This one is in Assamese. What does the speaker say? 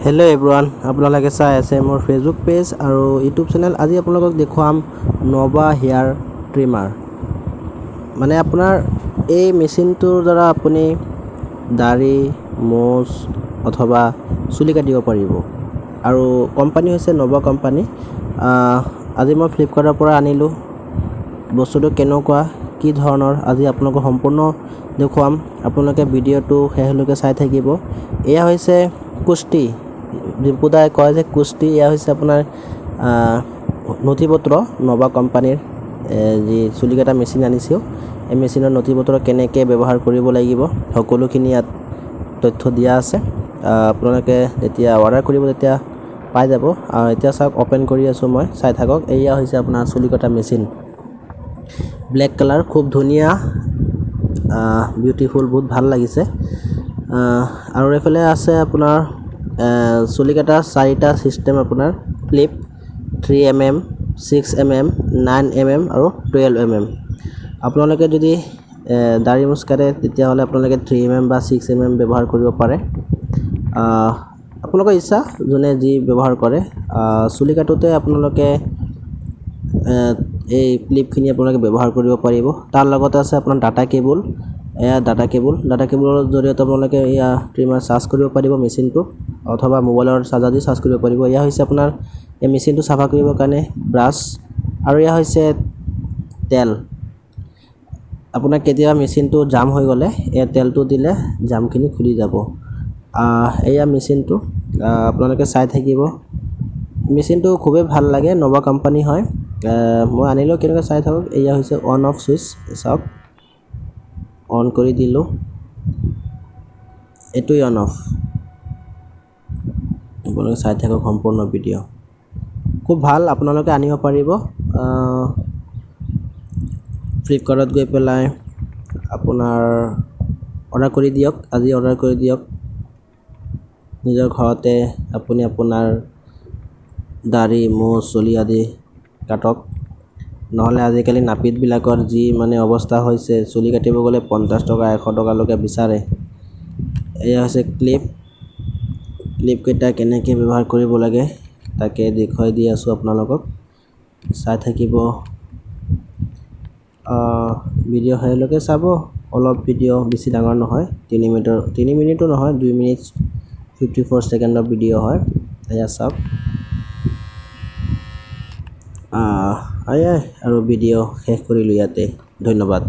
हेलो एवरीवन আপোনালোকে চাই আছে মোৰ ফেসবুক পেজ আৰু ইউটিউব চেনেল। আজি আপোনালোকক দেখুৱাম নভা হেয়াৰ ট্ৰিমাৰ। মানে আপোনাৰ এই মেচিনটোৰ দ্বাৰা আপুনি দাড়ি মোজ অথবা চুলি কাটিব পাৰিব আৰু কোম্পানী হৈছে নভা কোম্পানী। আজি মই ফ্লিপকাৰ্টৰ পৰা আনিলোঁ। বস্তুটো কেনেকুৱা কি ধৰণৰ আজি আপোনালোকক সম্পূৰ্ণ দেখুৱাম। আপোনালোকে ভিডিঅ'টো শেষলৈকে চাই থাকিব। এয়া হৈছে কুষ্টি, ডিম্পুদাই কয় যে কুষ্টি। এয়া হৈছে আপোনাৰ নথিপত্ৰ নভা কোম্পানীৰ যি চুলি কাটা মেচিন আনিছোঁ। এই মেচিনৰ নথিপত্ৰ কেনেকৈ ব্যৱহাৰ কৰিব লাগিব সকলোখিনি ইয়াত তথ্য দিয়া আছে। আপোনালোকে যেতিয়া অৰ্ডাৰ কৰিব তেতিয়া পাই যাব। এতিয়া চাওক, অপেন কৰি আছোঁ মই, চাই থাকক। এয়া হৈছে আপোনাৰ চুলি কটা মেচিন, ব্লেক কালাৰ, খুব ধুনীয়া, বিউটিফুল, বহুত ভাল লাগিছে। আৰু এইফালে আছে আপোনাৰ চুলি কটা চাৰিটা চিষ্টেম, আপোনাৰ ক্লিপ 3mm, 6mm, 9mm আৰু 12mm। আপোনালোকে যদি দাড়ি মোজ কাটে তেতিয়াহ'লে আপোনালোকে 3mm বা 6mm ব্যৱহাৰ কৰিব পাৰে। আপোনালোকৰ ইচ্ছা, যোনে যি ব্যৱহাৰ কৰে। চুলি কাটোতে আপোনালোকে এই ক্লিপখিনি আপোনালোকে ব্যৱহাৰ কৰিব পাৰিব। তাৰ লগতে আছে আপোনাৰ ডাটা কেবল। এয়া ডাটা কেবলৰ জৰিয়তে আপোনালোকে এয়া ট্ৰিমাৰ চাৰ্জ কৰিব পাৰিব মেচিনটো, অথবা মোবাইলৰ চাৰ্জাৰ দি চাৰ্জ কৰিব পাৰিব। এয়া হৈছে আপোনাৰ এই মেচিনটো চাফা কৰিবৰ কাৰণে ব্ৰাছ, আৰু এয়া হৈছে তেল। আপোনাৰ কেতিয়াবা মেচিনটো জাম হৈ গ'লে এই তেলটো দিলে জামখিনি খুলি যাব। এয়া মেচিনটো, আপোনালোকে চাই থাকিব। মেচিনটো খুবেই ভাল লাগে, নভা কোম্পানী হয়। মই আনিলোঁ, কেনেকৈ চাই থাকক। এয়া হৈছে অন অফ চুইচ, চাওক, অন কৰি দিলোঁ, এইটোৱে অন অফ। আপোনালোকে চাই থাকক সম্পূৰ্ণ ভিডিঅ', খুব ভাল, আপোনালোকে আনিব পাৰিব। ফ্লিপকাৰ্টত গৈ পেলাই আপোনাৰ অৰ্ডাৰ কৰি দিয়ক, আজি অৰ্ডাৰ কৰি দিয়ক। নিজৰ ঘৰতে আপুনি আপোনাৰ দাড়ি মোজ চুলি আদি কাটক। নহ'লে আজিকালি নাপিতবিলাকৰ যি মানে অৱস্থা হৈছে, চুলি কাটিব গ'লে 50 টকা 100 টকালৈকে বিচাৰে। এয়া হৈছে ক্লিপকেইটা কেনেকৈ ব্যৱহাৰ কৰিব লাগে তাকে দেখুৱাই দি আছোঁ আপোনালোকক, চাই থাকিব। ভিডিঅ' শেষলৈকে চাব। অলপ ভিডিঅ', বেছি ডাঙৰ নহয়, 3 মিনিটো নহয়, 2 মিনিট 54 ছেকেণ্ডৰ ভিডিঅ' হয়। এয়া চাওক। আৰু ভিডিঅ' শেষ কৰিলোঁ ইয়াতে, ধন্যবাদ।